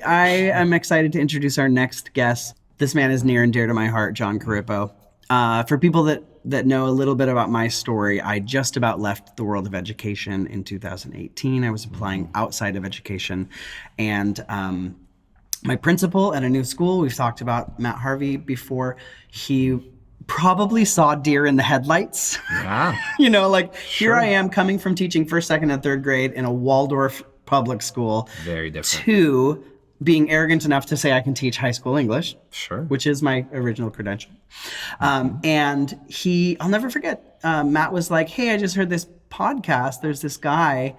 I am excited to introduce our next guest. This man is near and dear to my heart, Jon Corippo. For people that know a little bit about my story, I just about left the world of education in 2018. I was applying outside of education. And my principal at a new school, we've talked about Matt Harvey before, he probably saw deer in the headlights. Yeah. Here I am coming from teaching first, second, and third grade in a Waldorf public school. Very different. To being arrogant enough to say I can teach high school English. Sure. Which is my original credential. And I'll never forget, Matt was like, hey, I just heard this podcast. There's this guy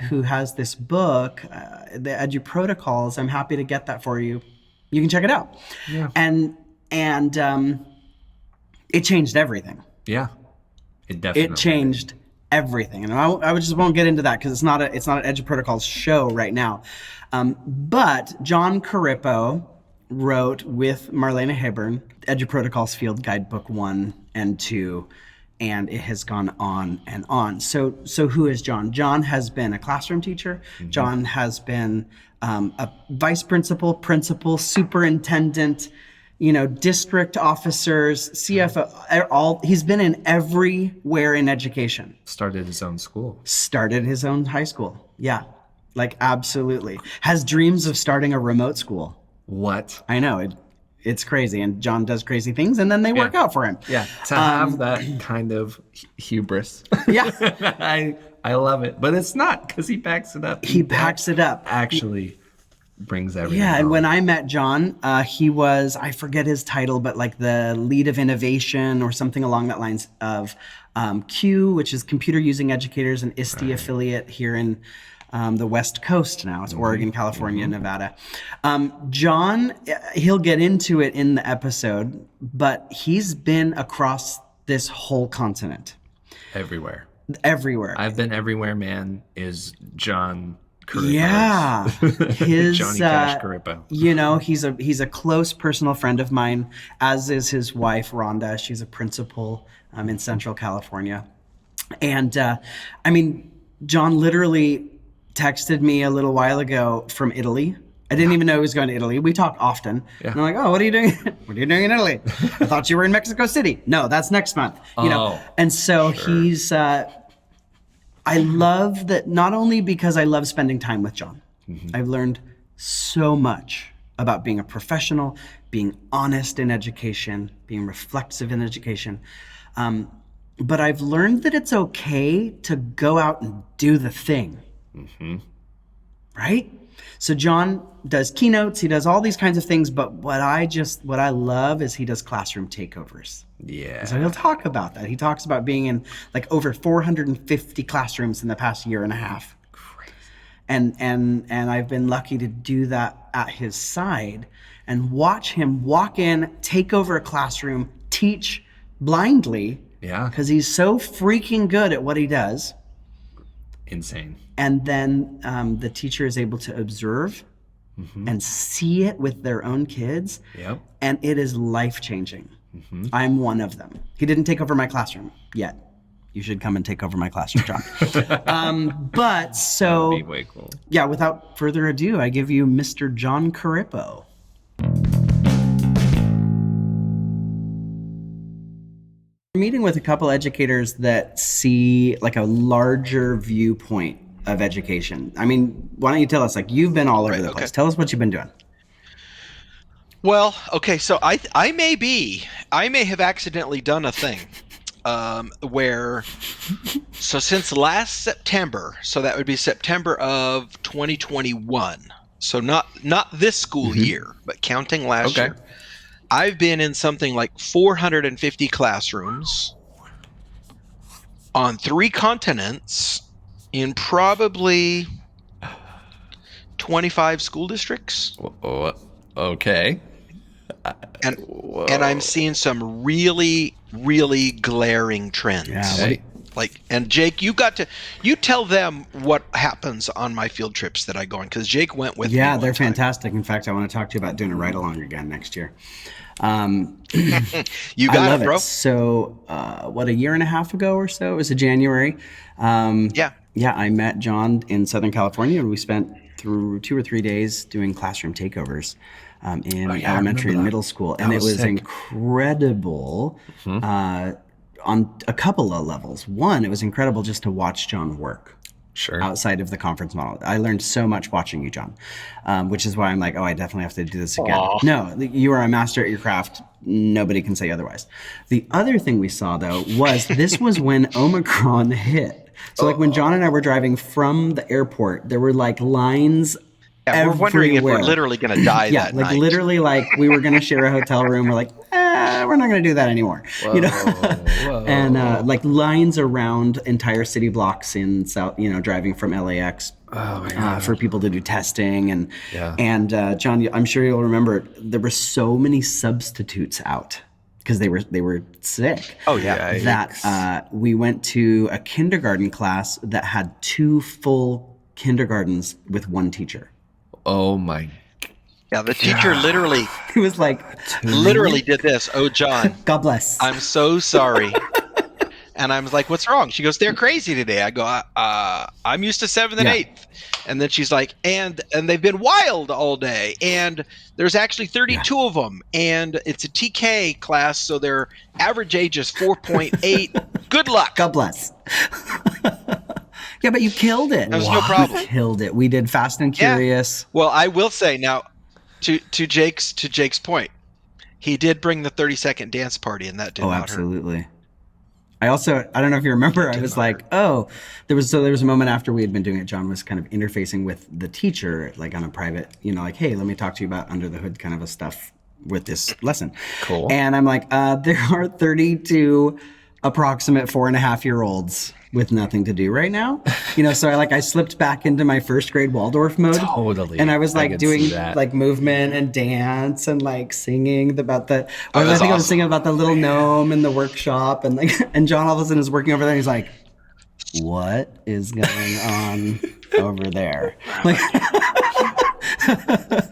who has this book, the EduProtocols. I'm happy to get that for you. You can check it out. Yeah. And it changed everything. Yeah. It definitely changed everything. And I just won't get into that because it's not an EduProtocols show right now. But Jon Corippo wrote with Marlena Hebern EduProtocols Field Guidebook 1 and 2, and it has gone on and on. So who is Jon? Jon has been a classroom teacher. Mm-hmm. Jon has been a vice principal, superintendent, district officers, CFO, he's been in everywhere in education. Started his own school. Started his own high school. Yeah. Absolutely. Has dreams of starting a remote school. What? I know. It's crazy. And Jon does crazy things and then they work out for him. Yeah. To have that kind of hubris. Yeah. I love it. But it's not because he backs it up. He backs it up. Actually brings everything. Yeah. home. And when I met Jon, he was, I forget his title, but the lead of innovation or something along that lines of Q, which is Computer Using Educators, an ISTE affiliate here in the West Coast now. It's Oregon, California, Nevada. Jon, he'll get into it in the episode, but he's been across this whole continent. Everywhere. I've been everywhere, man, is Jon Corippo. Yeah. Johnny Cash Corippo. He's a close personal friend of mine, as is his wife, Rhonda. She's a principal in Central California. And Jon literally texted me a little while ago from Italy. I didn't even know he was going to Italy. We talk often. Yeah. And I'm like, oh, what are you doing? What are you doing in Italy? I thought you were in Mexico City. No, that's next month. And so he's, I love that, not only because I love spending time with Jon. Mm-hmm. I've learned so much about being a professional, being honest in education, being reflexive in education. But I've learned that it's okay to go out and do the thing. Mm-hmm. Right? So Jon does keynotes, he does all these kinds of things, but what I love is he does classroom takeovers. Yeah. So he'll talk about that. He talks about being in over 450 classrooms in the past year and a half. Crazy. And I've been lucky to do that at his side and watch him walk in, take over a classroom, teach blindly. Yeah. Because he's so freaking good at what he does. Insane. And then the teacher is able to observe and see it with their own kids. Yep. And it is life-changing. Mm-hmm. I'm one of them. He didn't take over my classroom yet. You should come and take over my classroom, Jon. But so, that'd be way cool. Yeah, without further ado, I give you Mr. Jon Corippo. Meeting with a couple educators that see a larger viewpoint of education. Why don't you tell us, you've been all over the place. Tell us what you've been doing. Well, okay, so I may have accidentally done a thing where, so since last September, so that would be September of 2021, so not this school year, but counting last year, I've been in something like 450 classrooms on 3 continents in probably 25 school districts. Okay. And I'm seeing some really, really glaring trends. Yeah. And Jake, you tell them what happens on my field trips that I go on, because Jake went with me. Yeah, they're fantastic. In fact, I want to talk to you about doing a ride along again next year. You got it, bro. So, a year and a half ago or so, it was January. Yeah, I met Jon in Southern California, and we spent through 2 or 3 days doing classroom takeovers in yeah, I elementary and remember that. middle school, and That it was was sick. incredible on a couple of levels. One, it was incredible just to watch Jon work Sure. outside of the conference model. I learned so much watching you, Jon, which is why I'm like, oh, I definitely have to do this again. No, you are a master at your craft. Nobody can say otherwise. The other thing we saw, though, was this was when Omicron hit. So, like, when Jon and I were driving from the airport, there were, like, lines Yeah, we're wondering if we're everywhere. literally going to die Yeah, that like, night. literally, like, we were going to share a hotel room. We're like, we're not going to do that anymore. You know? Whoa. And, like, lines around entire city blocks in South, driving from LAX. Oh my God. For people to do testing and Yeah. Jon, I'm sure you'll remember there were so many substitutes out because they were sick. Oh, yeah. Yikes. That we went to a kindergarten class that had 2 full kindergartens with 1 teacher. Oh my. Yeah, the teacher literally It was like, did this. Oh, Jon, God bless. I'm so sorry. And I was like, what's wrong? She goes, they're crazy today. I go, I'm used to 7th and Yeah. 8th. And then she's like, and they've been wild all day. And there's actually 32 of them. And it's a TK class, so their average age is 4.8. Good luck. God bless. Yeah, but you killed it. That was no problem. You killed it. We did Fast and Yeah. Curious. Well, I will say now, to Jake's point, he did bring the 30-second dance party, and that did Oh, not hurt. absolutely. I don't know if you remember, I was like, there was a moment after we had been doing it, Jon was kind of interfacing with the teacher, like on a private, like, hey, let me talk to you about under the hood kind of a stuff with this lesson. Cool. And I'm like, there are 32 approximate 4.5-year-olds with nothing to do right now. So I slipped back into my first grade Waldorf mode. Totally. And I was I like can doing see that. like movement and dance and like singing about the, Oh, I that's think I was awesome. singing about the little gnome in the workshop and like, and Jon all of a sudden is working over there and he's like, what is going on over there? Like,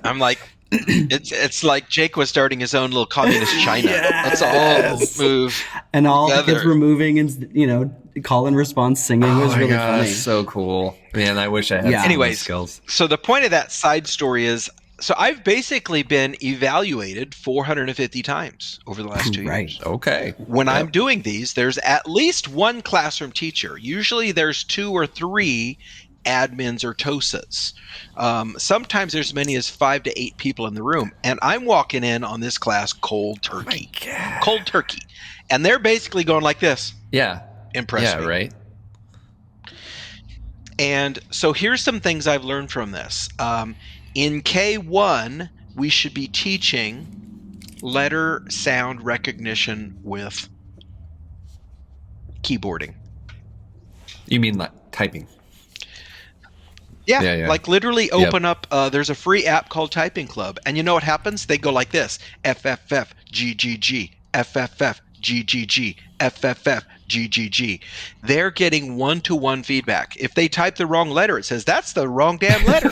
I'm like, it's like Jake was starting his own little communist China. Let's all move. and all the kids together. were moving and, call and response singing. It was Oh my really God, funny. so cool. Man, I wish I had Yeah. some of those Anyways, skills. So the point of that side story is, so I've basically been evaluated 450 times over the last 2 Right. years. Okay. When Yep. I'm doing these, there's at least one classroom teacher. Usually there's 2 or 3 admins or TOSAs. Sometimes there's as many as 5 to 8 people in the room. And I'm walking in on this class cold turkey. God. Cold turkey. And they're basically going like this. Yeah. Impress me. Right. And so here's some things I've learned from this. In K1, we should be teaching letter sound recognition with keyboarding. You mean like typing? Yeah, Yeah. like literally open up. There's a free app called Typing Club, and you know what happens? They go like this: FFF GGG FFF GGG FFF GGG. They're getting 1-to-1 feedback. If they type the wrong letter, it says that's the wrong damn letter.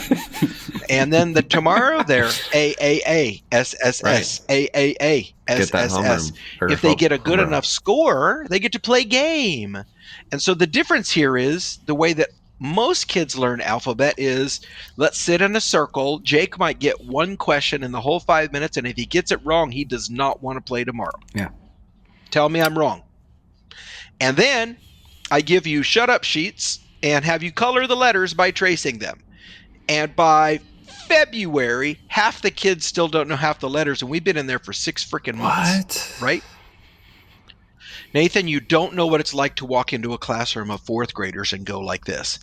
And then tomorrow they're AAA SSS Right. AAA Get that SSS. homeroom. If they get a good enough score, they get to play game. And so the difference here is the way that most kids learn alphabet is, let's sit in a circle. Jake might get one question in the whole 5 minutes, and if he gets it wrong, he does not want to play tomorrow. Yeah. Tell me I'm wrong. And then I give you shut up sheets and have you color the letters by tracing them. And by February, half the kids still don't know half the letters, and we've been in there for 6 freaking months. What? Right? Nathan, you don't know what it's like to walk into a classroom of 4th graders and go like this.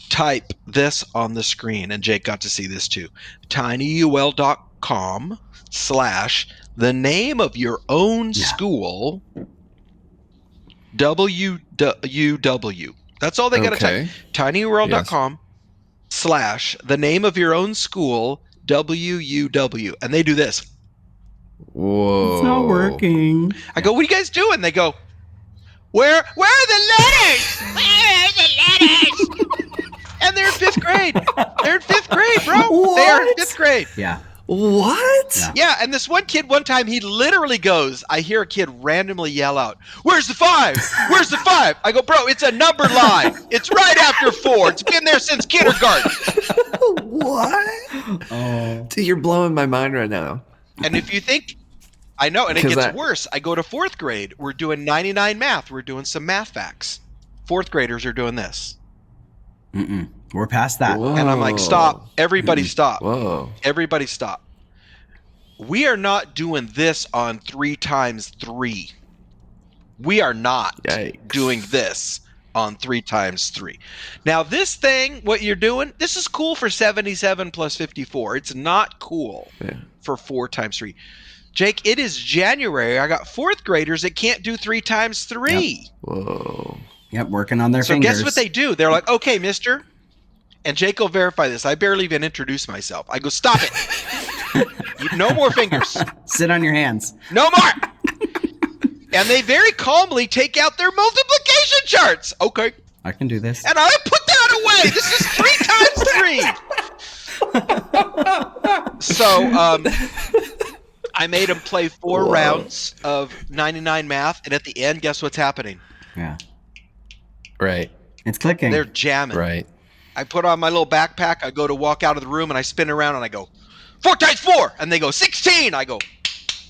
Type this on the screen, and Jake got to see this too. tinyurl.com/the name of your own school, WUW. That's all they got to type. tinyurl.com/the name of your own school, WUW. And they do this. Whoa. It's not working. I go, what are you guys doing? They go, Where are the letters? Where are the letters? And they're in 5th grade. They're in 5th grade, bro. They are in What? 5th grade. Yeah. What? Yeah. Yeah, and this one kid, one time, he literally goes, I hear a kid randomly yell out, where's the 5? Where's the 5? I go, bro, it's a number line. It's right after 4. It's been there since kindergarten. What? Oh, Dude, you're blowing my mind right now. And if you think, I know, and it 'Cause gets worse. I go to fourth grade. We're doing 99 math. We're doing some math facts. Fourth graders are doing this. we're past that. Whoa. And I'm like, stop. Everybody stop. Whoa. Everybody stop. We are not doing this on 3 times 3. We are not Yikes. doing this on 3 times 3. Now, this thing, what you're doing, this is cool for 77 plus 54. It's not cool for 4 times 3. Jake, it is January. I got fourth graders that can't do 3 times 3. Yep. Whoa. Yep, working on their So fingers. guess what they do? They're like, okay, mister. And Jake will verify this. I barely even introduced myself. I go, stop it. No more fingers. Sit on your hands. No more. And they very calmly take out their multiplication charts. Okay. I can do this. And I put that away. This is 3 times 3. So I made them play 4 rounds of 99 math. And at the end, guess what's happening? Yeah. Right. It's clicking. They're jamming. Right. I put on my little backpack. I go to walk out of the room and I spin around and I go, 4 times 4. And they go, 16. I go,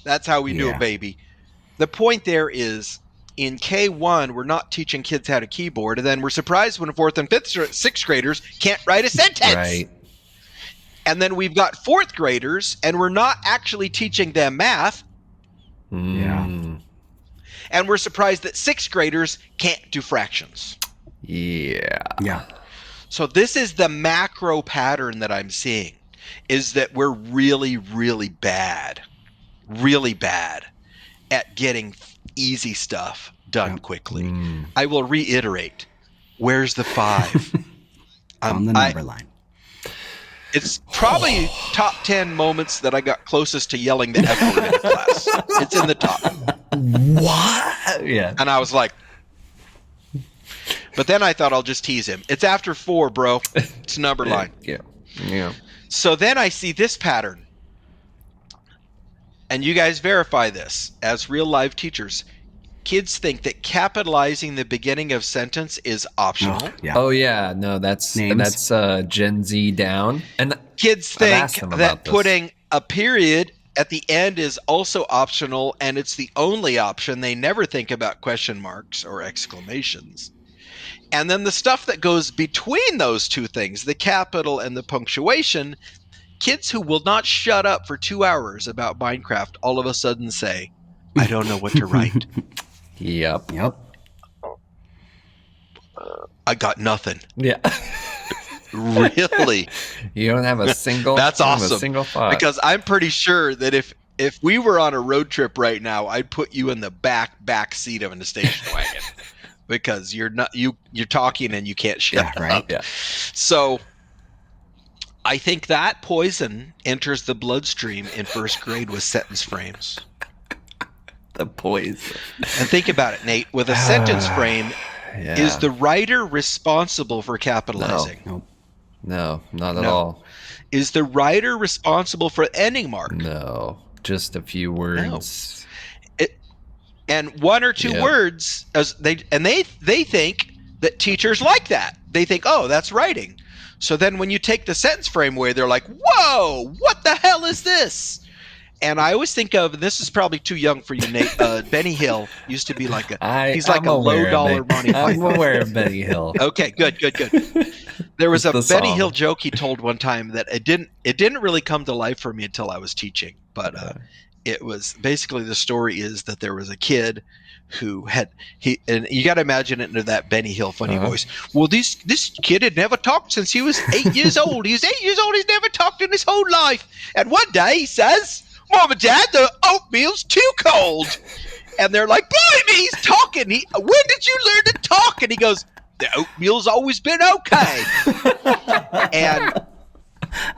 that's how we do it, baby. The point there is in K1, we're not teaching kids how to keyboard. And then we're surprised when 4th and 5th, 6th graders can't write a sentence. Right. And then we've got 4th graders and we're not actually teaching them math. Yeah. And we're surprised that 6th graders can't do fractions. Yeah. Yeah. So this is the macro pattern that I'm seeing, is that we're really, really bad at getting easy stuff done quickly. I will reiterate, where's the 5? On the number line. It's probably top 10 moments that I got closest to yelling the F word in class. It's in the top. What? Yeah. And I was like, but then I thought I'll just tease him. It's after 4, bro. It's number line. Yeah. Yeah. So then I see this pattern. And you guys verify this as real live teachers. Kids think that capitalizing the beginning of sentence is optional. Yeah. Oh yeah. No, that's Names. Gen Z down. And Kids I've think asked them that about this. putting a period at the end is also optional, and it's the only option. They never think about question marks or exclamations. And then the stuff that goes between those two things, the capital and the punctuation, kids who will not shut up for 2 hours about Minecraft all of a sudden say, I don't know what to write. Yep. I got nothing. Yeah. Really? You don't have a single. That's you don't have awesome. A single thought. Because I'm pretty sure that if we were on a road trip right now, I'd put you in the back seat of a station wagon. Because you're talking and you can't shut up. Yeah. So I think that poison enters the bloodstream in first grade with sentence frames. The poison. And think about it, Nate. With a sentence frame, Yeah. is the writer responsible for capitalizing? No, not at all. Is the writer responsible for ending mark? No, just a few words. And 1 or 2 words, they think that teachers like that. They think, oh, that's writing. So then when you take the sentence frame away, they're like, whoa, what the hell is this? And I always think of, and this is probably too young for you, Nate, Benny Hill used to be like he's like a low-dollar Monty I'm Python. aware of Benny Hill. Okay, good. There was a The Benny song. Hill joke he told one time that it didn't really come to life for me until I was teaching, but it was basically, the story is that there was a kid who and you got to imagine it into that Benny Hill funny voice. Well, this kid had never talked since he was 8 years old. He was 8 years old. He's never talked in his whole life. And one day he says, Mom and Dad, the oatmeal's too cold. And they're like, blimey, he's talking. When did you learn to talk? And he goes, the oatmeal's always been okay. And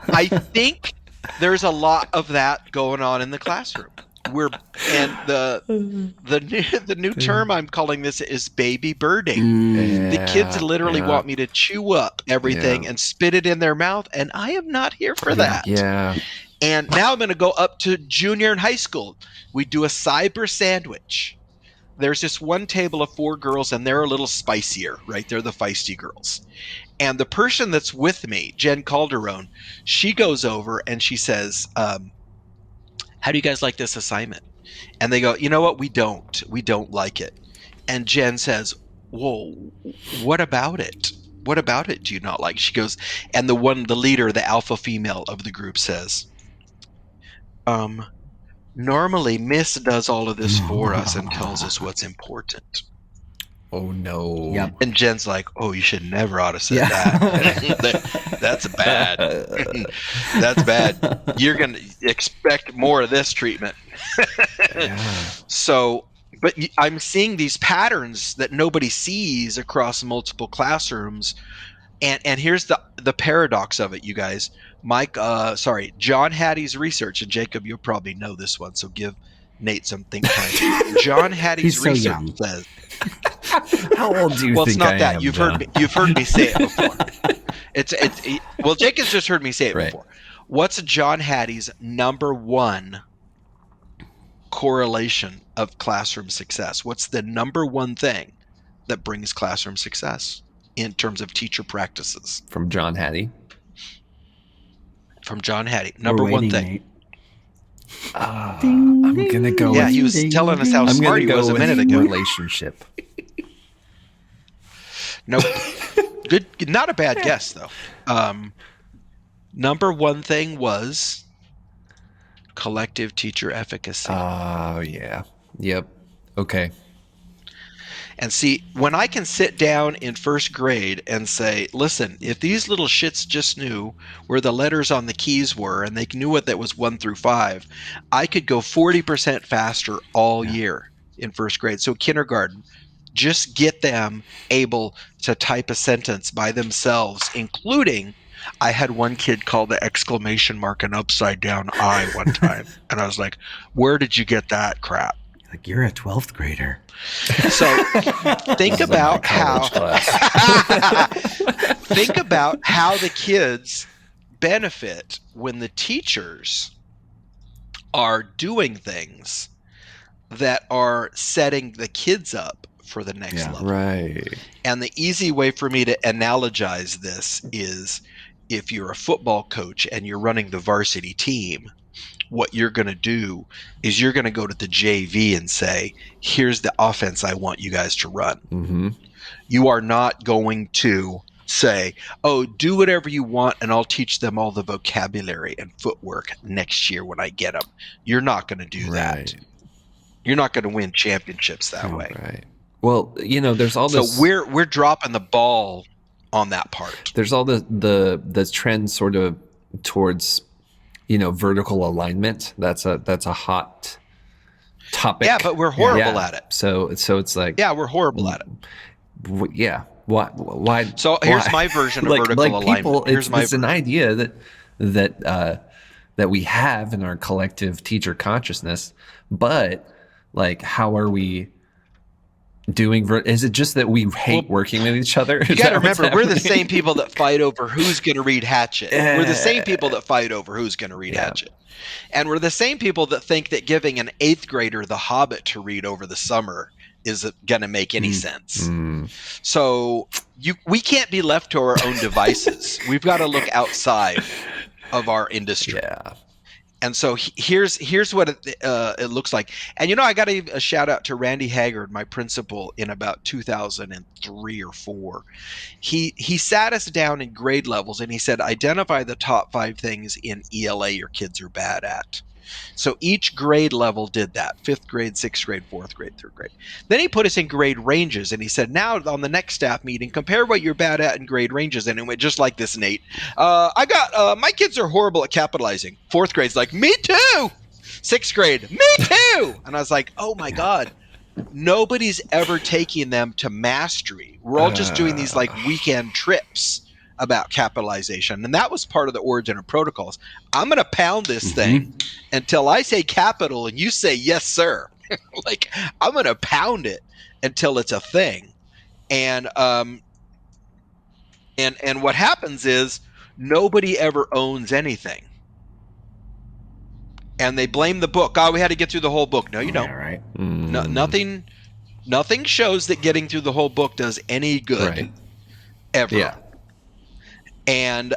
I think there's a lot of that going on in the classroom. The new term I'm calling this is baby birding. The kids literally want me to chew up everything and spit it in their mouth, and I am not here for that. Yeah. And now I'm going to go up to junior and high school. We do a cyber sandwich. there's this one table of 4 girls, and they're a little spicier, right? They're the feisty girls. And the person that's with me, Jen Calderon, she goes over and she says, how do you guys like this assignment? And they go, you know what? We don't like it. And Jen says, whoa, what about it? What about it do you not like? She goes, and the leader, the alpha female of the group says, normally Miss does all of this for us and tells us what's important. Oh no. Yep. And Jen's like, oh, you should never ought to say that. That's bad. That's bad. You're going to expect more of this treatment. So, but I'm seeing these patterns that nobody sees across multiple classrooms. And here's the paradox of it, you guys. John Hattie's research, and Jacob, you'll probably know this one, so give Nate some think time. John Hattie's so research young. says, How old do you well, think it's not I that. am, You've John? heard me say it before. Well, Jacob's just heard me say it Right. before. What's John Hattie's number one correlation of classroom success? What's the number one thing that brings classroom success in terms of teacher practices? From John Hattie. From John Hattie, number We're one waiting, thing. Nate. I'm gonna go. Yeah, with, he was telling us how I'm smart gonna he go was a with minute ago. relationship. Nope. Good. Not a bad guess though. Number one thing was collective teacher efficacy. Oh yeah. Yep. Okay. And see, when I can sit down in first grade and say, listen, if these little shits just knew where the letters on the keys were and they knew what that was 1 through 5, I could go 40% faster all year in first grade. So kindergarten, just get them able to type a sentence by themselves, including I had one kid call the exclamation mark an upside down I one time. And I was like, where did you get that crap? Like, you're a 12th grader. So think about how think about how the kids benefit when the teachers are doing things that are setting the kids up for the next level. Right. And the easy way for me to analogize this is if you're a football coach and you're running the varsity team, what you're going to do is you're going to go to the JV and say, here's the offense I want you guys to run. Mm-hmm. You are not going to say, oh, do whatever you want and I'll teach them all the vocabulary and footwork next year when I get them. You're not going to do that. You're not going to win championships that way. Right. Well, there's all this. So we're dropping the ball on that part. There's all the trend sort of towards vertical alignment. That's a hot topic. Yeah, but we're horrible at it. So it's like, yeah, we're horrible at it. Yeah. Why? So here's my version of vertical alignment. People, here's it's an idea that we have in our collective teacher consciousness, but like, how are we doing? Is it just that we hate working with each other? You got to remember, we're the same people that fight over who's going to read Hatchet. We're the same people that fight over who's going to read Hatchet. And we're the same people that think that giving an 8th grader The Hobbit to read over the summer is going to make any sense. So we can't be left to our own devices. We've got to look outside of our industry. Yeah. And so here's what it looks like. And I got to give a shout out to Randy Haggard, my principal, in about 2003 or 4. He sat us down in grade levels and he said, identify the top 5 things in ELA your kids are bad at. So each grade level did that: 5th grade, 6th grade, 4th grade, 3rd grade. Then he put us in grade ranges and he said, now on the next staff meeting, compare what you're bad at in grade ranges. And it went just like this, Nate. I got my kids are horrible at capitalizing. 4th grade's like, me too. 6th grade, me too. And I was like, oh my God, nobody's ever taking them to mastery. We're all just doing these like weekend trips about capitalization. And that was part of the origin of protocols. I'm going to pound this thing until I say capital and you say, yes, sir. Like, I'm going to pound it until it's a thing. And what happens is nobody ever owns anything. And they blame the book. Oh, we had to get through the whole book. No, you don't. Yeah, right. No, nothing. Nothing shows that getting through the whole book does any good Right. ever. Yeah. And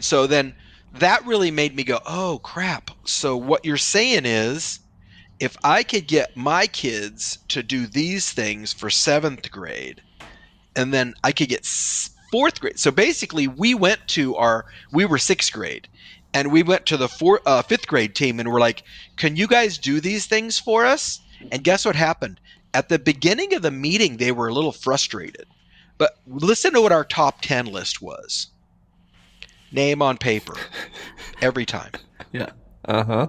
so then that really made me go, oh crap. So what you're saying is, if I could get my kids to do these things for 7th grade, and then I could get 4th grade. So basically we were 6th grade, and we went to the 5th grade team and we're like, can you guys do these things for us? And guess what happened? At the beginning of the meeting, they were a little frustrated. But listen to what our top 10 list was. Name on paper. Every time. Yeah. Uh-huh.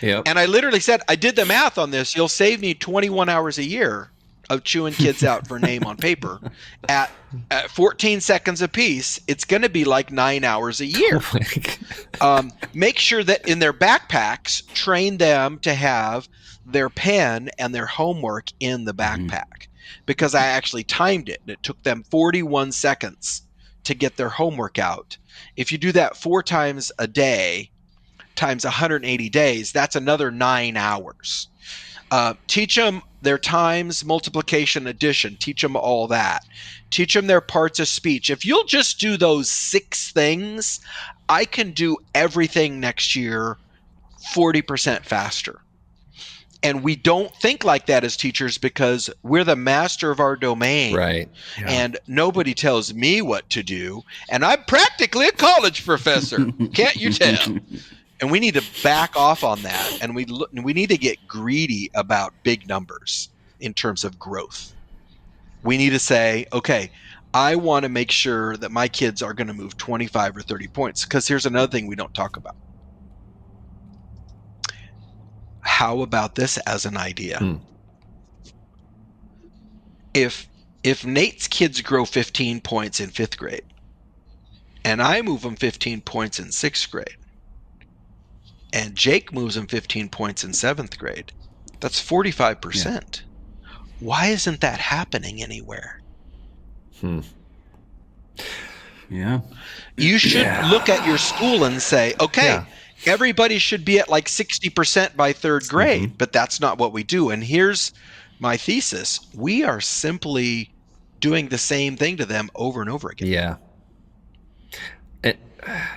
Yep. And I literally said, I did the math on this. You'll save me 21 hours a year of chewing kids out for name on paper. At 14 seconds a piece, it's going to be like 9 hours a year. Make sure that in their backpacks, train them to have their pen and their homework in the backpack. Because I actually timed it, and it took them 41 seconds to get their homework out. If you do that 4 times a day, times 180 days, that's another 9 hours. Teach them their times, multiplication, addition. Teach them all that. Teach them their parts of speech. If you'll just do those 6 things, I can do everything next year 40% faster. And we don't think like that as teachers because we're the master of our domain. Right. Yeah. And nobody tells me what to do. And I'm practically a college professor. Can't you tell? And we need to back off on that. And we need to get greedy about big numbers in terms of growth. We need to say, okay, I want to make sure that my kids are going to move 25 or 30 points. Because here's another thing we don't talk about. How about this as an idea? If Nate's kids grow 15 points in 5th grade, and I move them 15 points in 6th grade, and Jake moves them 15 points in 7th grade, that's 45%. Yeah. Why isn't that happening anywhere? Yeah. You should look at your school and say, okay, everybody should be at like 60% by 3rd grade, but that's not what we do. And here's my thesis. We are simply doing the same thing to them over and over again.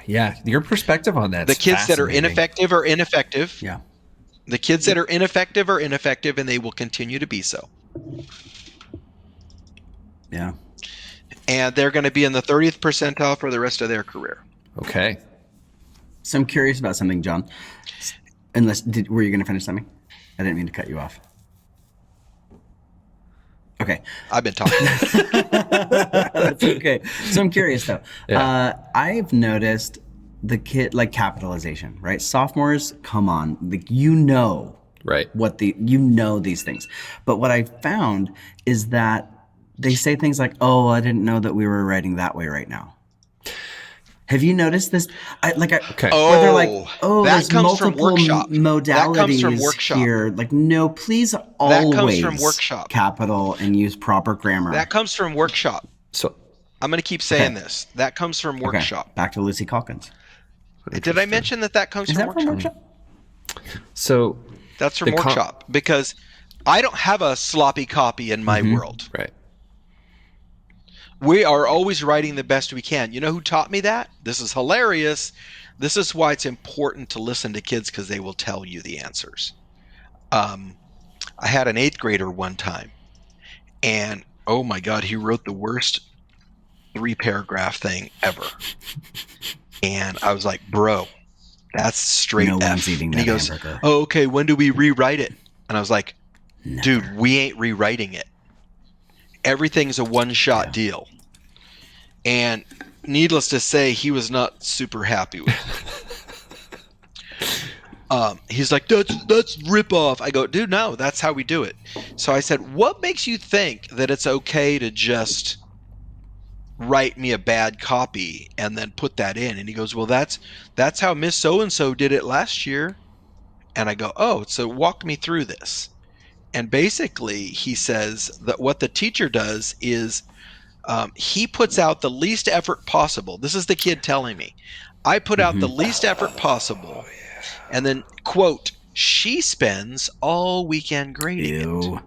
Yeah. Your perspective on that. The kids that are ineffective are ineffective. Yeah. The kids that are ineffective are ineffective, and they will continue to be so. Yeah. And they're going to be in the 30th percentile for the rest of their career. Okay. So I'm curious about something, John. Were you going to finish something? I didn't mean to cut you off. Okay. I've been talking. That's okay. So I'm curious though. Yeah. I've noticed the kid like capitalization, right? Sophomores, come on, like right. These things. But what I found is that they say things like, "Oh, I didn't know that we were writing that way right now." Have you noticed this? Okay. Where they're like, "Oh, that there's comes from multiple workshop. modalities That comes from workshop. here." Like, no, please That comes always from workshop. capital and use proper grammar. That comes from workshop. So I'm going to keep saying this. That comes from workshop. Okay. Back to Lucy Calkins. Did I mention that comes Is from that workshop? from workshop? So That's from workshop because I don't have a sloppy copy in my world. Right. We are always writing the best we can. You know who taught me that? This is hilarious. This is why it's important to listen to kids because they will tell you the answers. I had an 8th grader one time, and oh my God, he wrote the worst 3-paragraph thing ever. And I was like, bro, that's straight No F. one's eating and he that goes, hamburger. oh, okay, when do we rewrite it? And I was like, Never. dude, we ain't rewriting it. Everything's a one-shot deal. And needless to say, he was not super happy with it. He's like, that's rip-off. I go, dude, no, that's how we do it. So I said, what makes you think that it's okay to just write me a bad copy and then put that in? And he goes, well, that's how Miss So-and-so did it last year. And I go, oh, so walk me through this. And basically, he says that what the teacher does is he puts out the least effort possible. This is the kid telling me. I put out the least effort possible. And then, quote, she spends all weekend grading it.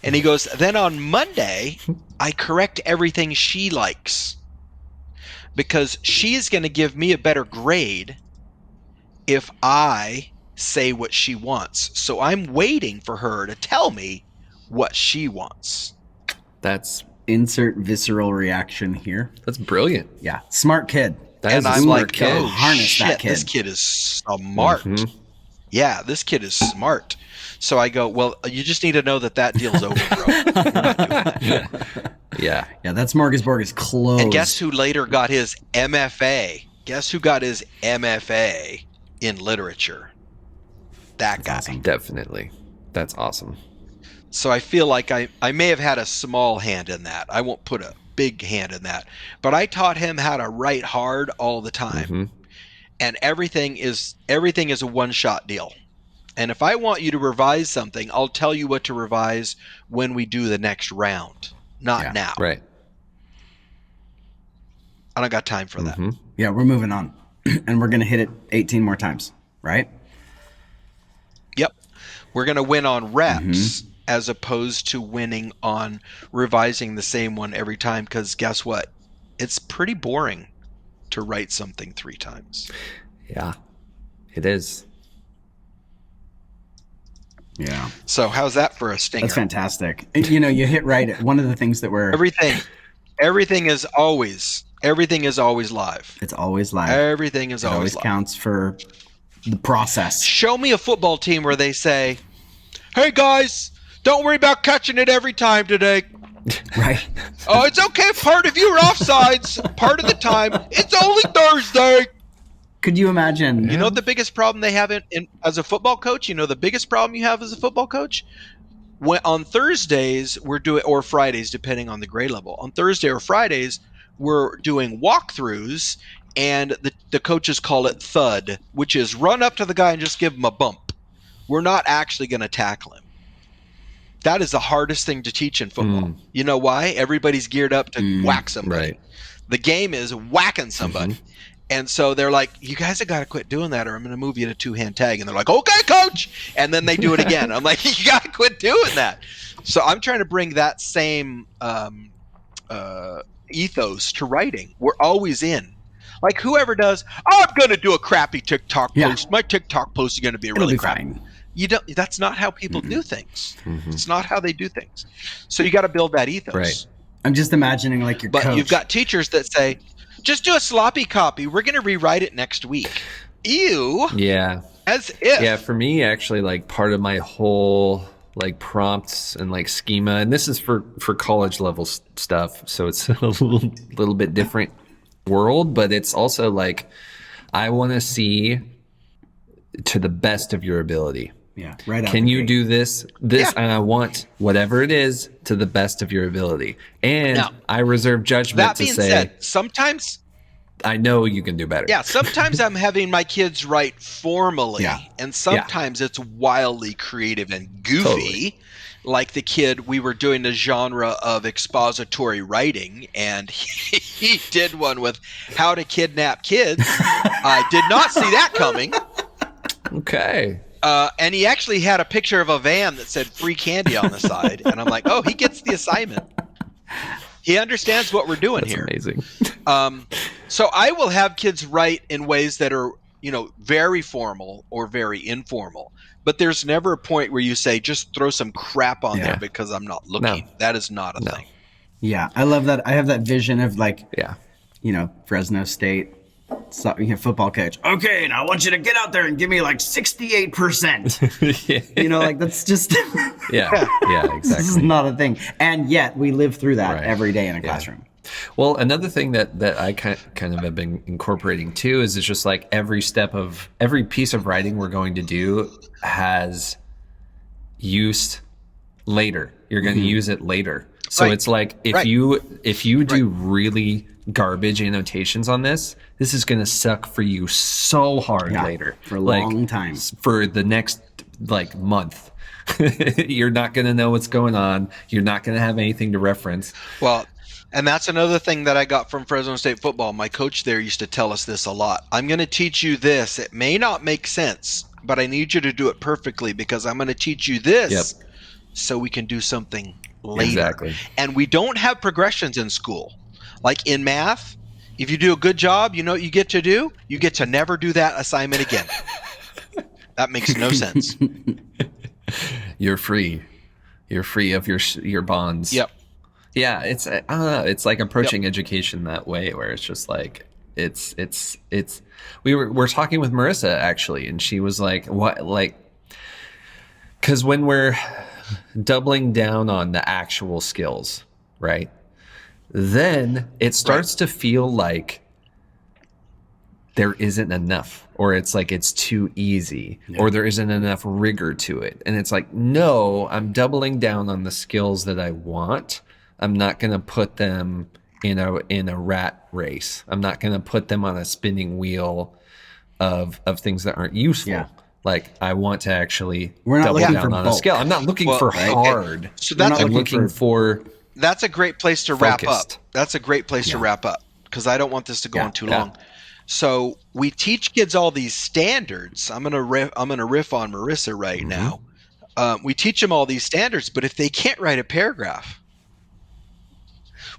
And he goes, then on Monday, I correct everything she likes because she is going to give me a better grade if I say what she wants. So I'm waiting for her to tell me what she wants. That's Insert visceral reaction here. brilliant. Yeah, smart kid. That And is a I'm smart like, kid. oh, Harness shit, that kid. this kid is smart. Mhm. Yeah, this kid is smart. So I go, well, you just need to know that deal's over, bro. You're not doing that. Yeah. Yeah, that smorgasbord is closed. And guess who later got his MFA? Guess who got his MFA in literature? That guy. awesome. Definitely. That's awesome. So I feel like I may have had a small hand in that. I won't put a big hand in that. But I taught him how to write hard all the time. Mhm. And everything is a one-shot deal. And if I want you to revise something, I'll tell you what to revise when we do the next round, not now. Right. I don't got time for that. Mhm. Yeah, we're moving on. And we're going to hit it 18 more times, right? Yep. We're going to win on reps as opposed to winning on revising the same one every time, because guess what? It's pretty boring to write something 3 times. Yeah. It is. Yeah. So how's that for a stinger? That's fantastic. You know, you hit right at one of the things that we're... Everything is always live. It's always live. Everything is It always live. counts for the process. Show me a football team where they say, "Hey guys, don't worry about catching it every time today. Right. Oh, it's okay if part of you are offsides part of the time. It's only Thursday." Could you imagine? You know what the biggest problem they have as a football coach? You know the biggest problem you have as a football coach? When on Thursdays or Fridays, depending on the grade level. On Thursday or Fridays, we're doing walkthroughs, and the coaches call it thud, which is run up to the guy and just give him a bump. We're not actually going to tackle him. That is the hardest thing to teach in football. You know why? Everybody's geared up to whack somebody. Right. The game is whacking somebody. And so they're like, you guys have got to quit doing that or I'm going to move you to 2-hand tag. And they're like, okay, coach. And then they do it again. I'm like, you got to quit doing that. So I'm trying to bring that same ethos to writing. We're always in. Like whoever does, I'm going to do a crappy TikTok post. My TikTok post is going to be really crappy. Fine. You don't. That's not how people do things. It's not how they do things. So you got to build that ethos. Right. I'm just imagining like your But coach. you've got teachers that say, just do a sloppy copy. We're going to rewrite it next week. Ew. Yeah. As if. Yeah, for me, actually, like part of my whole like prompts and like schema, and this is for college level stuff, so it's a little bit different world, but it's also like I want to see to the best of your ability. Yeah, right. Can you do this, and I want whatever it is to the best of your ability. And Now, I reserve judgment That to being say, said, sometimes, I know you can do better. yeah, sometimes I'm having my kids write formally, Yeah. and sometimes it's wildly creative and goofy. Totally. Like the kid, we were doing a genre of expository writing, and he did one with how to kidnap kids. I did not see that coming. Okay. And he actually had a picture of a van that said free candy on the side. And I'm like, oh, he gets the assignment. He understands what we're doing That's here. amazing. So I will have kids write in ways that are, very formal or very informal. But there's never a point where you say, just throw some crap on there because I'm not looking. No. That is not a thing. Yeah, I love that. I have that vision of like, Yeah. Fresno State football coach. Okay, now I want you to get out there and give me like 68%. Like that's just Yeah, this is exactly. not a thing. And yet we live through that Right. every day in a classroom. Well, another thing that I kind of have been incorporating too is it's just like every piece of writing we're going to do has use later. You're going to use it later. So Right. it's like if you do really garbage annotations on this is going to suck for you so hard later for a long time. For the next like month. You're not going to know what's going on. You're not going to have anything to reference. Well, and that's another thing that I got from Fresno State football. My coach there used to tell us this a lot. I'm going to teach you this. It may not make sense, but I need you to do it perfectly because I'm going to teach you this so we can do something later. Exactly. And we don't have progressions in school. Like in math, if you do a good job, you know what you get to do? You get to never do that assignment again. That makes no sense. You're free. You're free of your bonds. Yep. Yeah, it's I don't know. It's like approaching education that way, where it's just like it's. We're talking with Marissa actually, and she was like, "What like?" Because when we're doubling down on the actual skills, right? Then it starts to feel like there isn't enough, or it's like it's too easy, or there isn't enough rigor to it. And it's like, no, I'm doubling down on the skills that I want. I'm not going to put them in a rat race. I'm not going to put them on a spinning wheel of things that aren't useful. Yeah. Like I want to actually We're not double looking down for on a bulk. skill. I'm not looking for hard. So We're that's not I'm looking for that's a great place to wrap up. focused. That's a great place to wrap up because I don't want this to go Yeah, on too yeah. long. So we teach kids all these standards. I'm gonna riff on Marissa right now. We teach them all these standards, but if they can't write a paragraph,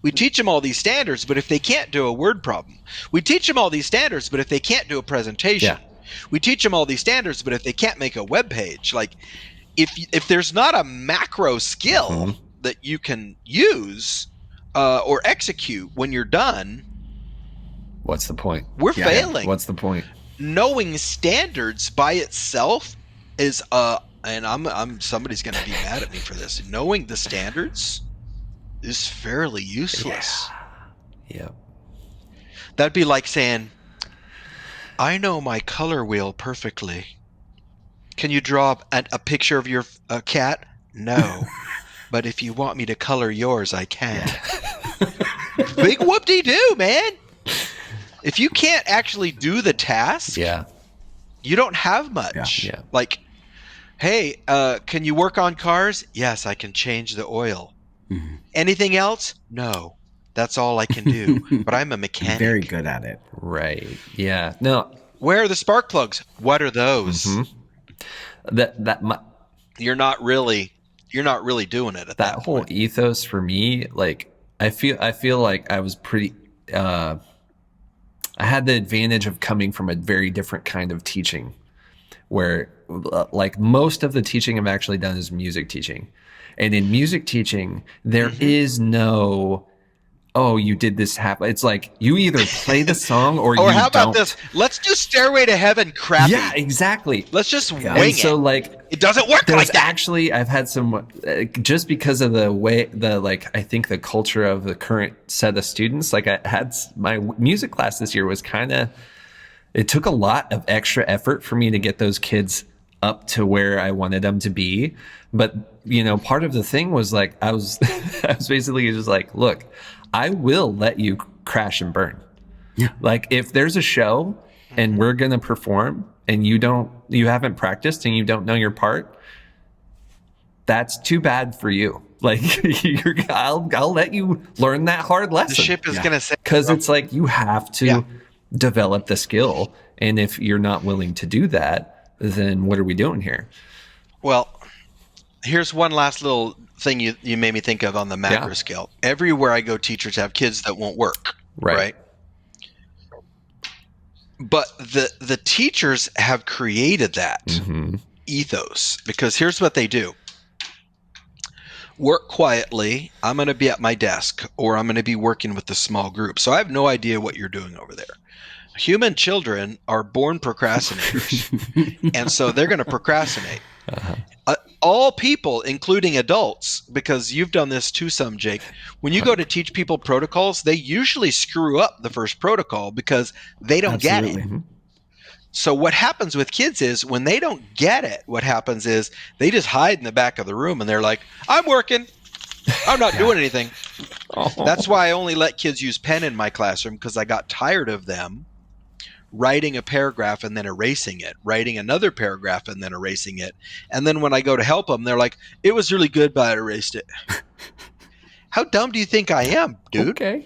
we teach them all these standards, but if they can't do a word problem, we teach them all these standards, but if they can't do a presentation, we teach them all these standards, but if they can't make a web page, like if there's not a macro skill that you can use or execute when you're done, What's the point? we're failing. What's the point? Knowing standards by itself is and I'm somebody's going to be mad at me for this. Knowing the standards is fairly useless. Yeah. That'd be like saying, I know my color wheel perfectly. Can you draw a picture of your cat? No. But if you want me to color yours, I can. Big whoop-de-doo, man. If you can't actually do the task, you don't have much. Yeah. Like, hey, can you work on cars? Yes, I can change the oil. Anything else? No. That's all I can do. But I'm a mechanic. Very good at it. Right. Yeah. No. Where are the spark plugs? What are those? You're not really doing it at that whole point. ethos for me, like I feel like I was pretty I had the advantage of coming from a very different kind of teaching where like most of the teaching I've actually done is music teaching. And in music teaching, there is no, oh, you did this happen. It's like you either play the song or you how about don't. this? Let's do Stairway to Heaven crappy. Yeah, exactly. Let's just wing And it. so like It doesn't work there's like that. actually I've had some just because of the way I think the culture of the current set of students, like I had my music class this year was it took a lot of extra effort for me to get those kids up to where I wanted them to be. But, you know, part of the thing was like, I was basically just like, look, I will let you crash and burn. Yeah. Like if there's a show and we're going to perform and you haven't practiced and you don't know your part, that's too bad for you. Like I'll let you learn that hard lesson. The ship is going to say, because it's like you have to develop the skill. And if you're not willing to do that, then what are we doing here? well, here's one last little thing you made me think of on the macro scale. Everywhere I go, teachers have kids that won't work. Right. But the teachers have created that ethos because here's what they do. Work quietly. I'm going to be at my desk or I'm going to be working with a small group. So I have no idea what you're doing over there. Human children are born procrastinators. And so they're going to procrastinate. All people, including adults, because you've done this too some, Jake, when you go to teach people protocols, they usually screw up the first protocol because they don't get it. So what happens with kids is when they don't get it, what happens is they just hide in the back of the room and they're like, I'm working. I'm not doing anything. That's why I only let kids use pen in my classroom because I got tired of them writing a paragraph and then erasing it, writing another paragraph and then erasing it. And then when I go to help them, they're like, it was really good, but I erased it. How dumb do you think I am, dude? Okay.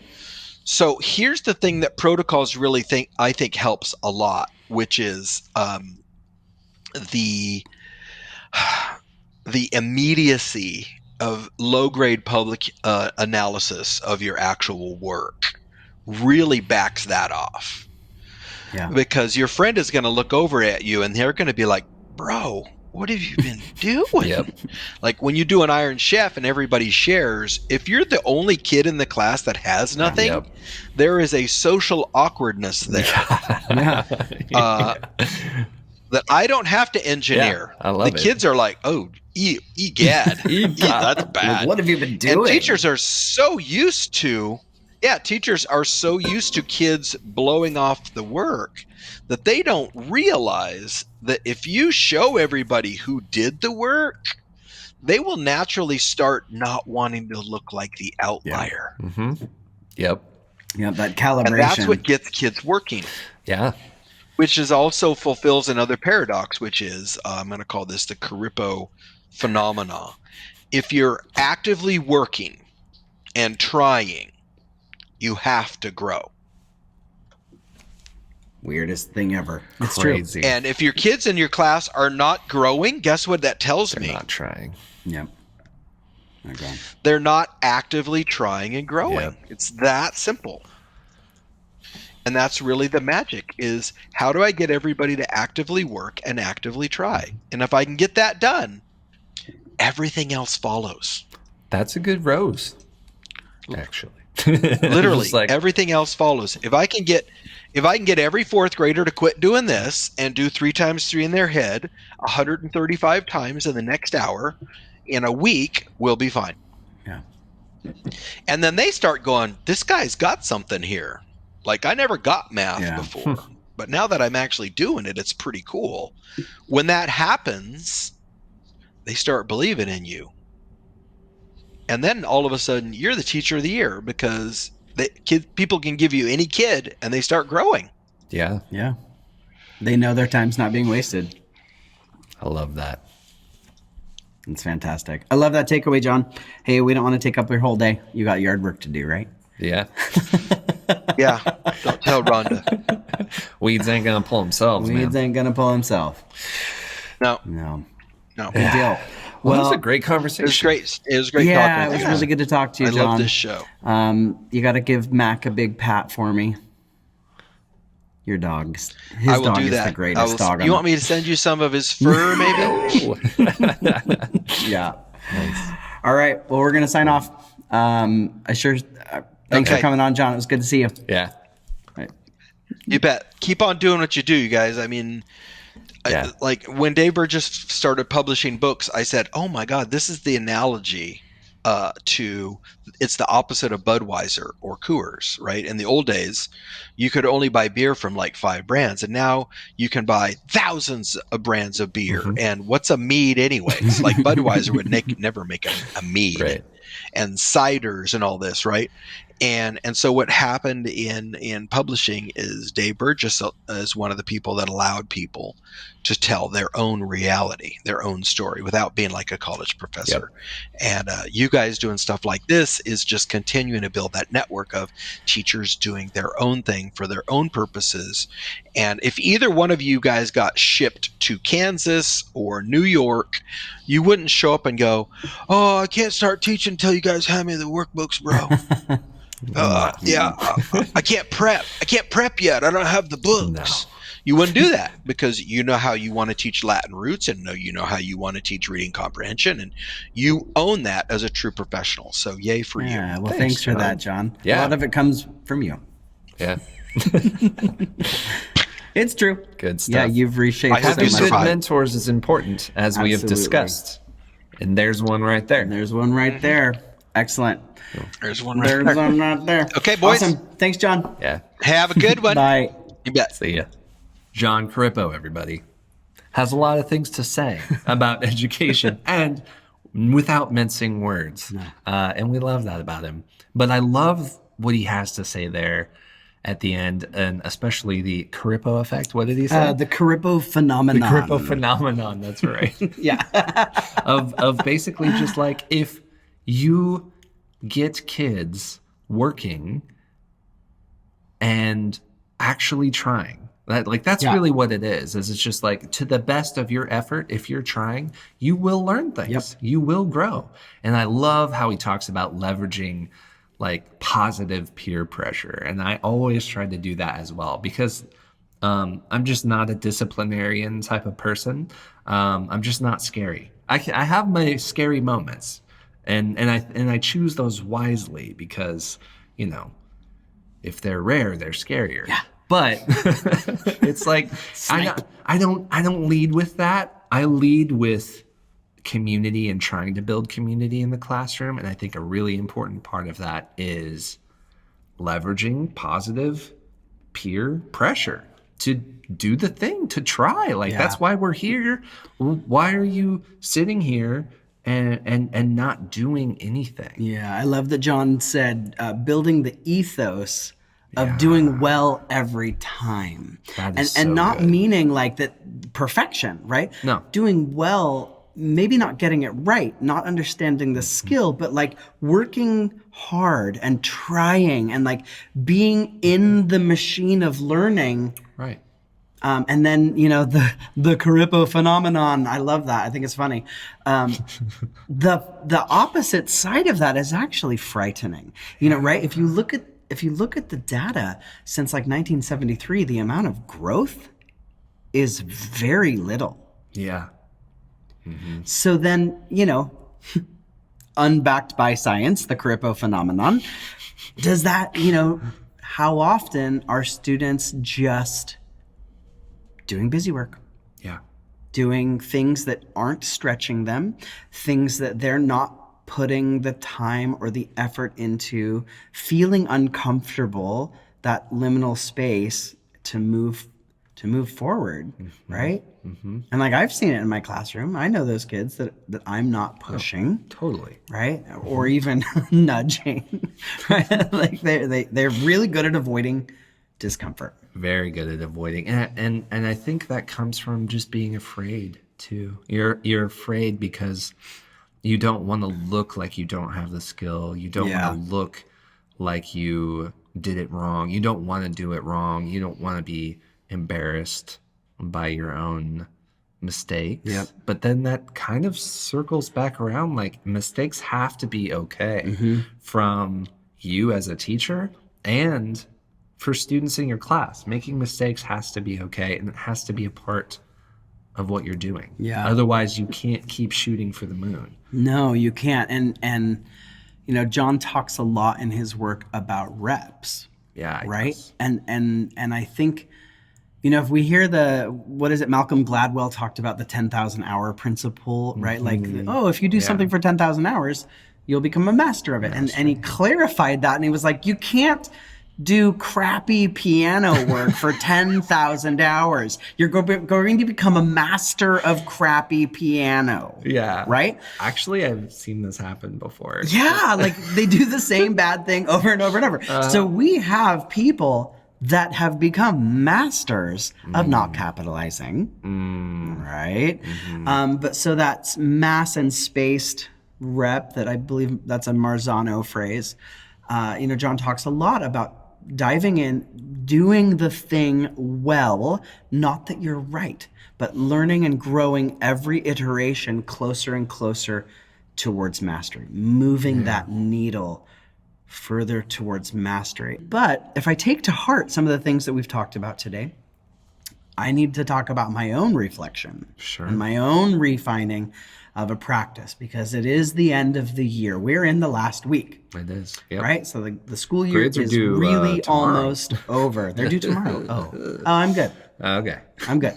So here's the thing that protocols really I think helps a lot, which is the immediacy of low-grade public analysis of your actual work really backs that off. Yeah. Because your friend is going to look over at you and they're going to be like, bro, what have you been doing? Yep. Like when you do an Iron Chef and everybody shares, if you're the only kid in the class that has nothing, Yep. there is a social awkwardness there that I don't have to engineer. Yeah, I love the it. kids are like, oh, egad, that's bad. Like, what have you been doing? And teachers are so used to kids blowing off the work that they don't realize that if you show everybody who did the work, they will naturally start not wanting to look like the outlier. Mm-hmm. Yep. Yeah, that calibration. And that's what gets kids working. Yeah. Which is also fulfills another paradox, which is, I'm going to call this the Corippo phenomena. If you're actively working and trying, you have to grow. Weirdest thing ever. It's Crazy. true. And if your kids in your class are not growing, guess what that tells me? They're not trying. Yep. Okay. They're not actively trying and growing. Yep. It's that simple. And that's really the magic, is how do I get everybody to actively work and actively try? And if I can get that done, everything else follows. That's a good rose, actually. Literally, Just like, everything else follows. If I can get every fourth grader to quit doing this and do 3 times 3 in their head 135 times in the next hour, in a week, we'll be fine. Yeah. And then they start going, this guy's got something here. Like, I never got math Yeah. before, but now that I'm actually doing it, it's pretty cool. When that happens, they start believing in you. And then all of a sudden, you're the teacher of the year, because people can give you any kid and they start growing. yeah, Yeah. They know their time's not being wasted. I love that. It's fantastic. I love that takeaway, John. Hey, we don't want to take up your whole day. You got yard work to do, right? Yeah. Yeah, don't tell Rhonda. Weeds ain't going to pull themselves, Weeds man. ain't gonna pull himself. No, No. no. Good deal. Well, that was a great It conversation. was great. It was great Yeah, talking it with was you. really good to talk to you, I John. love this show. You got to give Mac a big pat for me. Your dog's. His I will dog do is that. the greatest dog. You want me to send you some of his fur, maybe? Yeah. All right. Well, we're gonna sign off. Thanks for Okay. coming on, John. It was good to see you. Yeah. Right. You bet. Keep on doing what you do, you guys. I mean, Yeah. like when Dave Burgess started publishing books, I said, "Oh my God, this is the analogy to it's the opposite of Budweiser or Coors, right? In the old days, you could only buy beer from like 5 brands, and now you can buy thousands of brands of beer. Mhm. And what's a mead, anyways? Like Budweiser would never make a mead, Right. and ciders and all this, right? And so what happened in publishing is Dave Burgess is one of the people that allowed people to tell their own reality, their own story, without being like a college professor. And you guys doing stuff like this is just continuing to build that network of teachers doing their own thing for their own purposes. And if either one of you guys got shipped to Kansas or New York, you wouldn't show up and go, "Oh, I can't start teaching until you guys hand me the workbooks, bro." I can't prep. I can't prep yet. I don't have the books. No. You wouldn't do that, because you know how you want to teach Latin roots, and you know how you want to teach reading comprehension, and you own that as a true professional. So yay for Yeah. you. Well, Thanks, thanks for John. that, John. Yeah. A lot of it comes from you. Yeah. It's true. Good stuff. Yeah, you've reshaped I hope so you Having much. good survive. mentors is important, as we have Absolutely. discussed. And there's one right there. And there's one right there. Excellent. There's one right There's there. one right there. Okay, boys. Awesome. Thanks, John. Yeah. Have a good one. Bye. You bet. See ya. Jon Corippo, everybody, has a lot of things to say about education, and without mincing words. And we love that about him. But I love what he has to say there at the end, and especially the Corippo effect. What did he say? The Corippo phenomenon. The Corippo phenomenon. That's right. Yeah. of basically just like, if you get kids working and actually trying, That's Yeah. really what it is it's just like, to the best of your effort, if you're trying, you will learn things. Yep. You will grow. And I love how he talks about leveraging like positive peer pressure. And I always try to do that as well, because I'm just not a disciplinarian type of person. I'm just not scary. I have my scary moments, and I choose those wisely, because, you know, if they're rare, they're scarier. Yeah. But it's like, I don't lead with that. I lead with community and trying to build community in the classroom. And I think a really important part of that is leveraging positive peer pressure to do the thing, to try. Like, Yeah. that's why we're here. Why are you sitting here and not doing anything? Yeah, I love that John said building the ethos of doing well every time. That is and so not good. meaning like that perfection, right? No. Doing well, maybe not getting it right, not understanding the skill, but like working hard and trying and like being in the machine of learning. Right. And then, you know, the Corippo phenomenon. I love that. I think it's funny. The opposite side of that is actually frightening. You know, right? If you look at the data since like 1973, the amount of growth is very little. Yeah. So then, you know, unbacked by science, the Corippo phenomenon, does that, you know, how often are students just doing busy work, Yeah. doing things that aren't stretching them, things that they're not putting the time or the effort into, feeling uncomfortable, that liminal space to move forward, right? And like, I've seen it in my classroom. I know those kids that I'm not pushing, Totally. right? Or even nudging, right? Like they're really good at avoiding discomfort. Very good at avoiding, and I think that comes from just being afraid too. You're afraid because you don't want to look like you don't have the skill. You don't Yeah. want to look like you did it wrong. You don't want to do it wrong. You don't want to be embarrassed by your own mistakes. Yep. But then that kind of circles back around. Like, mistakes have to be okay from you as a teacher and for students in your class. Making mistakes has to be okay, and it has to be a part of what you're doing. Yeah. Otherwise, you can't keep shooting for the moon. No, you can't. And you know, John talks a lot in his work about reps, Yeah. I right? guess. And I think, you know, if we hear what is it, Malcolm Gladwell talked about the 10,000 hour principle, right? Like, oh, if you do something for 10,000 hours, you'll become a master of it. And he clarified that, and he was like, you can't do crappy piano work for 10,000 hours. You're going to become a master of crappy piano. Yeah. Right? Actually, I've seen this happen before. Yeah, like they do the same bad thing over and over and over. So we have people that have become masters of not capitalizing, right? But so that's mass and spaced rep, that I believe that's a Marzano phrase. You know, John talks a lot about diving in, doing the thing well, not that you're right, but learning and growing every iteration closer and closer towards mastery, moving that needle further towards mastery. But if I take to heart some of the things that we've talked about today, I need to talk about my own reflection and my own refining of a practice, because it is the end of the year. We're in the last week. It is. Yep. Right? So the school year Grades are is due, really tomorrow. almost over. They're due tomorrow. Oh, I'm good. Okay. I'm good.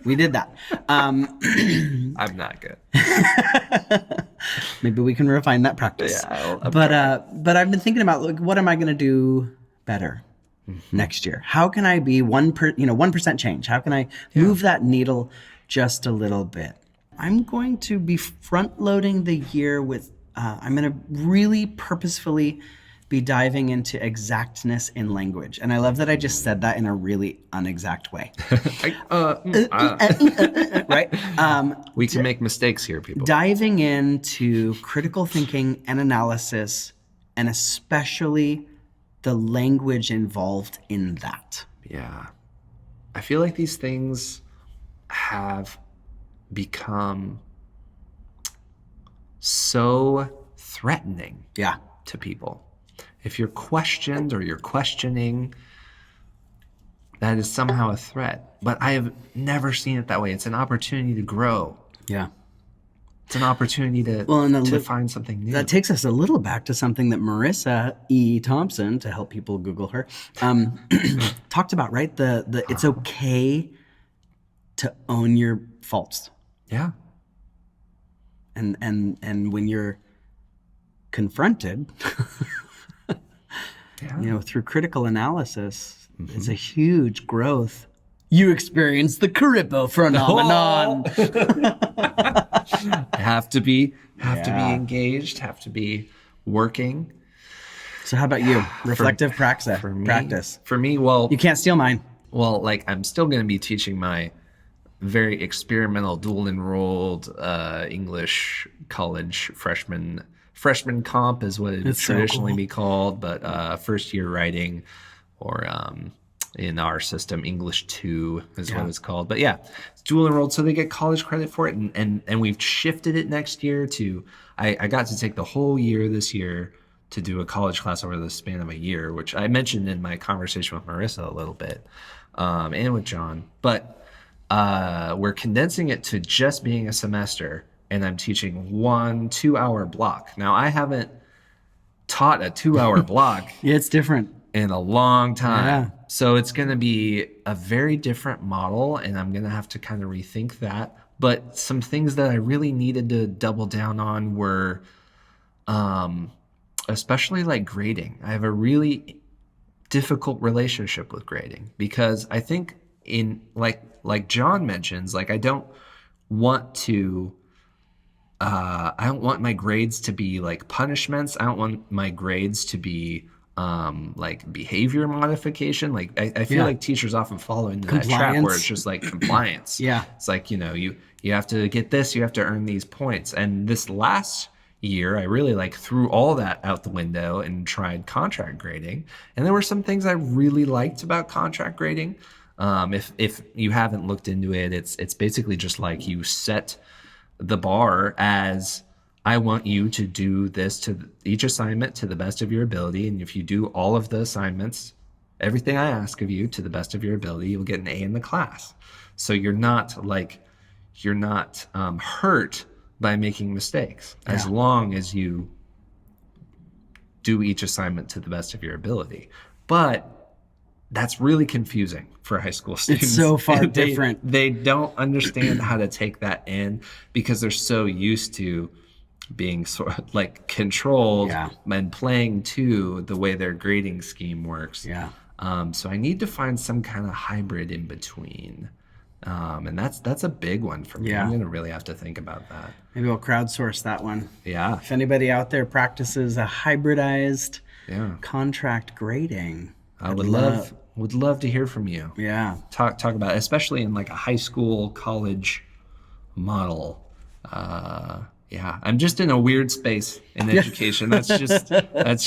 We did that. I'm not good. Maybe we can refine that practice. Yeah, but I've been thinking about, like, what am I going to do better next year? How can I be 1% change? How can I move that needle just a little bit? I'm going to be front loading the year with, I'm going to really purposefully be diving into exactness in language. And I love that I just said that in a really unexact way. Right? We can make mistakes here, people. Diving into critical thinking and analysis, and especially the language involved in that. Yeah. I feel like these things have become so threatening Yeah. to people. If you're questioned or you're questioning, that is somehow a threat. But I have never seen it that way. It's an opportunity to grow. Yeah. It's an opportunity to find something new. That takes us a little back to something that Marissa E. Thompson, to help people Google her, talked about, right? The it's okay to own your faults. Yeah. And when you're confronted, through critical analysis, it's a huge growth. You experience the Corippo phenomenon. have to be engaged, have to be working. So how about you? Reflective practice. For me, well, you can't steal mine. Well, like I'm still going to be teaching my very experimental dual enrolled English college freshman comp is what it would traditionally be called, but first year writing, or in our system, English 2 is what it's called. But yeah, it's dual enrolled, so they get college credit for it. And we've shifted it next year to, I got to take the whole year this year to do a college class over the span of a year, which I mentioned in my conversation with Marissa a little bit, and with John. But we're condensing it to just being a semester, and I'm teaching 1 2-hour block. Now, I haven't taught a 2-hour block. Yeah, it's different. In a long time. Yeah. So it's going to be a very different model, and I'm going to have to kind of rethink that. But some things that I really needed to double down on were especially like grading. I have a really difficult relationship with grading, because I think in like John mentions, like I don't want my grades to be like punishments. I don't want my grades to be like behavior modification. Like I feel like teachers often fall into that trap where it's just like compliance. Yeah. It's like, you have to get this, you have to earn these points. And this last year, I really like threw all that out the window and tried contract grading. And there were some things I really liked about contract grading. If you haven't looked into it, it's basically just like you set the bar as, I want you to do this to each assignment to the best of your ability. And if you do all of the assignments, everything I ask of you to the best of your ability, you'll get an A in the class. So you're not hurt by making mistakes, as long as you do each assignment to the best of your ability. But that's really confusing for high school students. It's so far different. They don't understand how to take that in, because they're so used to being sort of like controlled and playing to the way their grading scheme works. So I need to find some kind of hybrid in between. And that's a big one for me. I'm going to really have to think about that. Maybe we'll crowdsource that one. Yeah. If anybody out there practices a hybridized contract grading, I would love to hear from you. Yeah. Talk about it, especially in like a high school college model. I'm just in a weird space in education. That's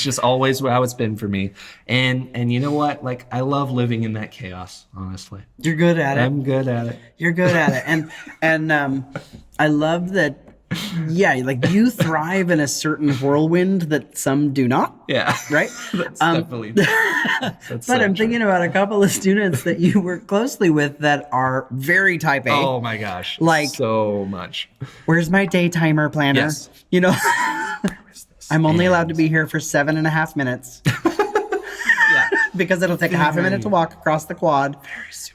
just always how it's been for me. And you know what? Like, I love living in that chaos, honestly. You're good at it. I'm good at it. You're good at it. And I love that. Yeah, like you thrive in a certain whirlwind that some do not. Yeah. Right? That's definitely but I'm thinking about a couple of students that you work closely with that are very type A. Oh my gosh. Like, so much. Where's my day timer planner? Yes. I'm only allowed to be here for 7.5 minutes. Because it'll take a half a minute to walk across the quad.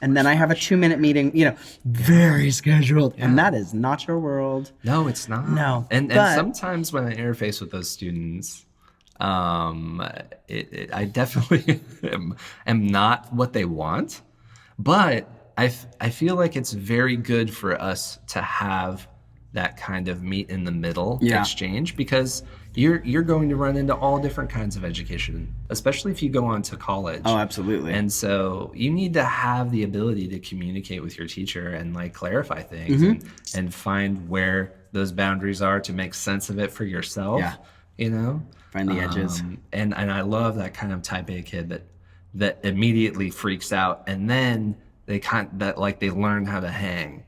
And then I have a 2-minute meeting, very scheduled. Yeah. And that is not your world. No, it's not. No. And sometimes when I interface with those students, I definitely am not what they want. But I feel like it's very good for us to have that kind of meet in the middle exchange, because you're going to run into all different kinds of education, especially if you go on to college. Oh, absolutely. And so you need to have the ability to communicate with your teacher and like clarify things and find where those boundaries are to make sense of it for yourself. Find the edges. And I love that kind of type A kid that immediately freaks out and then they learn how to hang,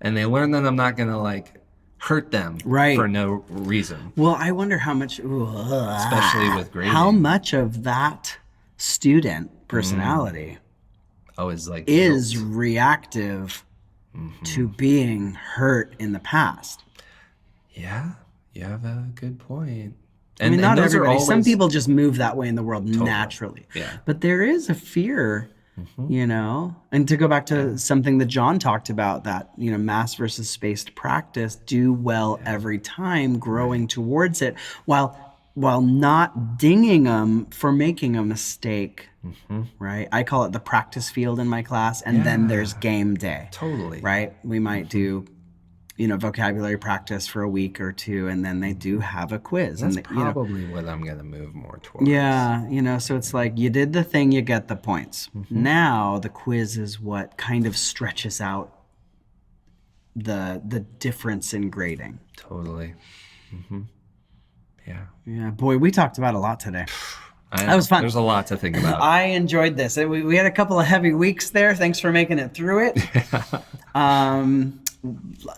and they learn that I'm not gonna like hurt them Right. for no reason. Well, I wonder how much, Especially with grading. how much of that student personality Is like is guilt. reactive to being hurt in the past. Yeah, you have a good point. I mean, not those are everybody. Some always- people just move that way in the world naturally. Yeah. But there is a fear, you know, and to go back to something that John talked about, that, you know, mass versus spaced practice, do well every time, growing towards it while not dinging them for making a mistake. Right. I call it the practice field in my class. And then there's game day. Totally. Right. We might do, you know, vocabulary practice for a week or two, and then they do have a quiz. That's and they, you know, probably what I'm gonna move more towards. yeah, you know, so it's like you did the thing, you get the points. Now the quiz is what kind of stretches out the difference in grading. Totally. Yeah. Yeah, boy, we talked about a lot today. That was fun. There's a lot to think about. I enjoyed this. We had a couple of heavy weeks there. Thanks for making it through it.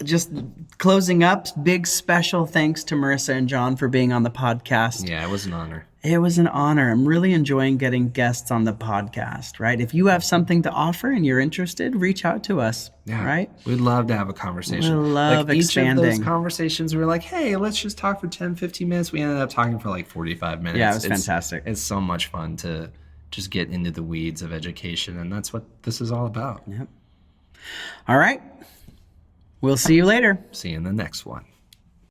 Just closing up, big special thanks to Marissa and John for being on the podcast. Yeah, it was an honor. It was an honor. I'm really enjoying getting guests on the podcast, right? If you have something to offer and you're interested, reach out to us, Yeah. right? We'd love to have a conversation. We love like each of those expanding. conversations, we were like, hey, let's just talk for 10, 15 minutes. We ended up talking for like 45 minutes. Yeah, it was fantastic. It's so much fun to just get into the weeds of education. And that's what this is all about. Yep. All right. We'll see you later. See you in the next one.